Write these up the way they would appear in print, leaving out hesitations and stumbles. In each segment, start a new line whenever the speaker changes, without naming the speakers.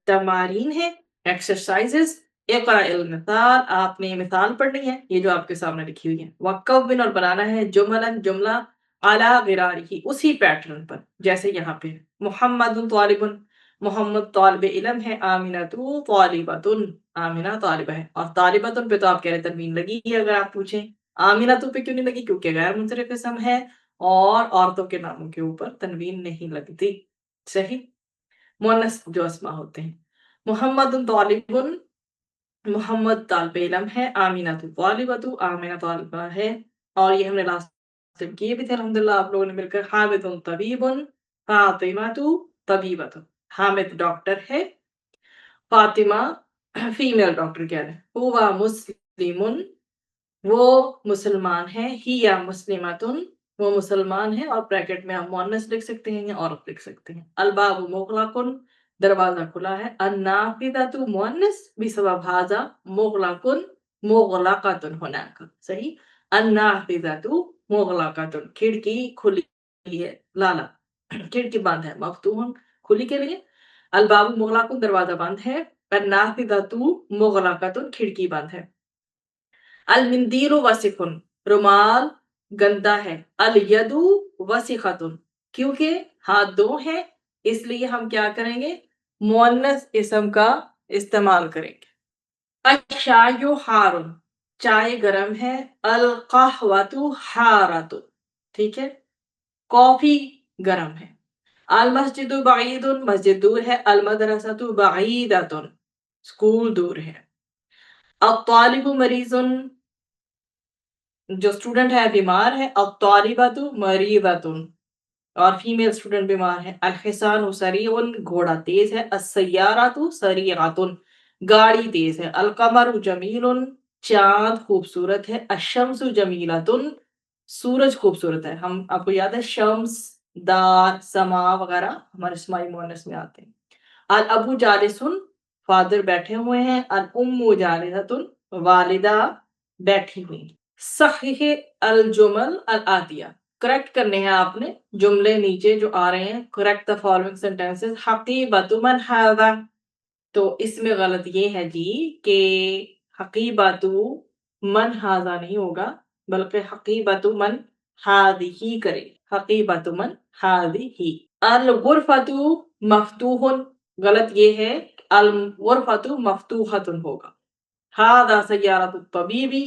तमारीन है, एक्सरसाइजेस। इक़रा अल-मिसाल, आपने मिसाल पढ़नी है, ये जो आपके सामने लिखी हुई है। वकव्विन, और बनाना है जुमलन, जुमला अला गिरारिही, उसी पैटर्न पर जैसे यहाँ पे मुहम्मदुन तालिबुन, मोहम्मद तालिब इल्म है, आमिनतु तालिबतुन, आमिना तालिबा है। और तालिबतुन पे तो आप कह रहे तनवीन लगी है, अगर आप पूछें आमिनतु पे क्यों नहीं लगी, क्योंकि गैर मुंसरिफ इसम है और औरतों के नामों के ऊपर तनवीन नहीं लगती। सही। मुअन्नस जो अस्मा होते हैं, मुहम्मदुन तालिबुन, मोहम्मद तालिबे इल्म है, आमिनतु तालिबतु, आमिना तालिबा है। और ये हमने लास्ट टाइम किए भी थे अल्हम्दुलिल्लाह आप लोगों ने मिलकर। हामिदुन तबीबुन, फातिमातु तबीबतुन, हामिद डॉक्टर है, फातिमा फीमेल डॉक्टर कह रहे हैं। हुवा मुस्लिमुन, वो मुसलमान है, हिया मुस्लिमतुन, वो मुसलमान है। और ब्रैकेट में आप मुअन्नस लिख सकते हैं या औरत लिख सकते हैं। अलबाबु मुगलकुन, दरवाजा खुला है। अन्नाफिदतु मुअन्नस बिसबब हाजा, मुगलकुन मुगलकतुन हुनाक। सही। अन्नाफिदतु मुगलकतुन, खिड़की खुली है। लाला, खिड़की बंद है। मफ्तूहन, खुली के लिए। अलबाबु मुगलकुन, दरवाजा बंद है। अन्नाफिदतु मुगलकतुन, खिड़की बंद है। अल-मिंदीलु वसिखुन, रुमाल गंदा है। अल-यदु वसिखतुन, क्योंकि हाथ दो हैं इसलिए हम क्या करेंगे, मुअन्नस इस्म का इस्तेमाल करेंगे। अश-शायु हारुन, चाय गरम है। अल-कहवतु हारतुन, ठीक है, कॉफी गरम है। अल-मस्जिदु बईदुन, मस्जिद दूर है। अल-मदरसतु बईदतुन, स्कूल दूर है। अत-तालिबु मरीज़ुन, जो स्टूडेंट है बीमार है। अत-तालिबतु मरीज़तुन, और फीमेल स्टूडेंट बीमार है। अल-हिसानु सरीउन, घोड़ा तेज है। अस-सय्यारतु सरीअतुन, गाड़ी तेज है। अल-कमरु जमीलुन, चाँद खूबसूरत है। अश-शम्सु जमीलतुन, सूरज खूबसूरत है। हम आपको याद है शम्स, दार, समा वगैरह हमारे इस्माई मुअन्नस में आते हैं। अल-अबु जालिसुन, फादर बैठे हुए हैं। अल-उम्मु जालिसतुन, वालिदा बैठी हुई। सहीह अल-जुमल अल-आतिया, करेक्ट करने हैं आपने जुमले नीचे जो आ रहे हैं। Correct the following sentences. हकीबतु मन हाज़ा, तो इसमें गलत ये है जी कि हकीबतु मन हाज़ा नहीं होगा, बल्कि हकीबतु मन हादिही करें। हकीबतु मन हादिही। अल-गुरफतु मफ्तूहुन, गलत ये है, अल-गुरफतु मफ्तूहतुन होगा। हाज़ा सय्यारतु तबीबी,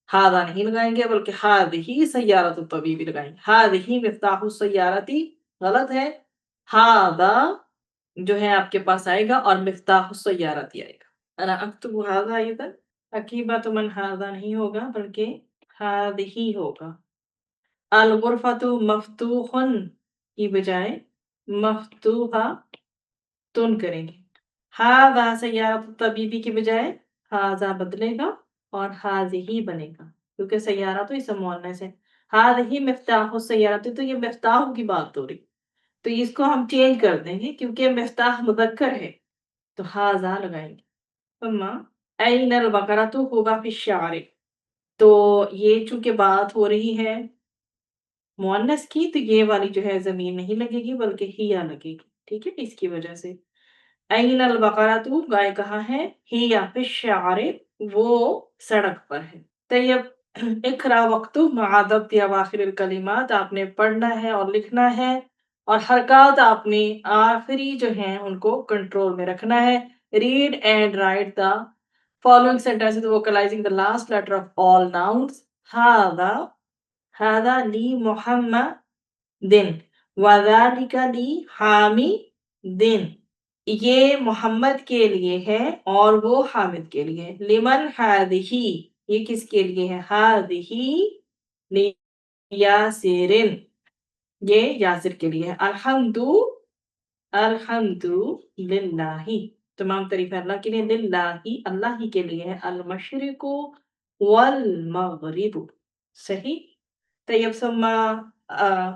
हाज़ा नहीं लगाएंगे बल्कि हाज़िही सय्यारतु तबीबी लगाएंगे। हाज़िही मिफ्ताहु सय्यारती, गलत है। हाज़ा जो है आपके पास आएगा और मिफ्ताहु सय्यारती आएगा। अना अक्तुबु हाज़ा इधर, अकीबतु मन हाज़ा नहीं होगा बल्कि हाज़िही होगा। अल-गुरफतु मफ्तूहुन की बजाय मफ्तूहातुन करेंगे। हाज़ा सय्यारतु तबीबी की बजाय हाज़ा बदलेगा और हाज़िही बनेगा, क्योंकि सय्यारा तो इसम मुअन्नस है। हाज़िही मिफ्ताहु सय्यारती, तो ये मिफ्ताह की बात हो रही, तो इसको हम चेंज कर देंगे क्योंकि मिफ्ताह मुज़क्कर है, तो हाज़ा लगाएंगे। सुम्मा ऐनल बकरतु हुवा फिश्शारि, तो ये चूंकि बात हो रही है मुअन्नस की, तो ये वाली जो है ज़मीर नहीं लगेगी बल्कि हिया लगेगी, ठीक है, इसकी वजह से। ऐनल बकरतु, गाय कहाँ है। हिया फिश्शारि, वो सड़क पर है। तैयब इक़रा वक्तु मअ अवाखिरिल कलिमात, आपने पढ़ना है और लिखना है, और हरकत आपने आखिरी जो हैं उनको कंट्रोल में रखना है। Read and write the following sentences vocalizing the last letter of all nouns. हाज़ा, हाज़ा ली मुहम्मदिन, वज़ालिका ली हामिदिन, ये मोहम्मद के लिए है और वो हामिद के लिए है। लिमन हादिही, ये किसके लिए है। हादिही लियासिरिन, ये यासिर के लिए है। अल्हम्दु, अल्हम्दु लिल्लाहि, तमाम तारीफ अल्लाह के लिए। लिल्लाहि, अल्लाह ही के लिए है। अल मशरिकु वल मगरिबु, सही। तैयब सुम्मा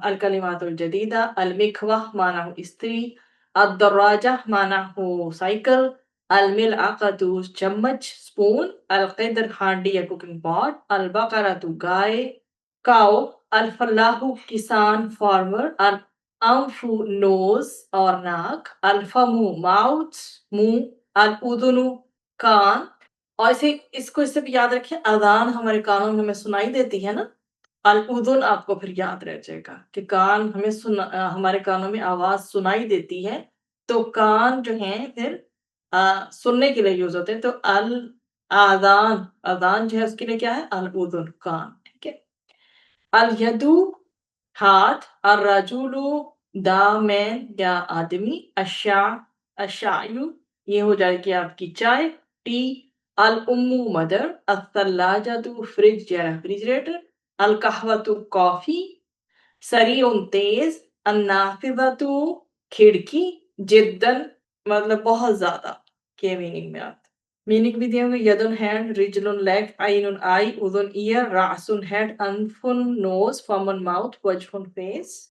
अल कलिमातुल जदीदा। अल मिकवाह माना स्त्री, अद-दर्राजा माना हो साइकिल, अल मिलअक़तु चम्मच स्पून, अल क़िद्र हांडी या कुकिंग पॉट, अल बक़रतु गाय काऊ, अल फलाहु किसान फार्मर, अल انفو نوز اور ناک، الفمو ماؤتھ منہ، الادنو کان، اور اس کو اس سے بھی یاد رکھیں، اذان ہمارے کانوں میں ہمیں سنائی دیتی ہے نا، الادن آپ کو پھر یاد رہ جائے گا کہ کان ہمیں ہمارے کانوں میں آواز سنائی دیتی ہے، تو کان جو ہیں پھر سننے کے لیے یوز ہوتے ہیں، تو الاذان، اذان جو ہے اس کے لیے کیا ہے، الادن کان، ٹھیک ہے۔ الیدو ہاتھ، الرجولو دا مین یا آدمی، الشایو یہ ہو جائے گی آپ کی چائے، ٹی، الامو مدر، الثلاجۃ فریج یا ریفریجریٹر، القہوۃ کافی، سریع تیز، النافذۃ کھڑکی، جدن مطلب بہت زیادہ کے میننگ میں آتا ہے۔ میننگ بھی دیا ہوگا، یدن ہینڈ، رجلن لیگ، عین آئی، اذن ایئر، راسن ہیڈ، انفن نوز، فمن ماؤتھ، وجہن فیس۔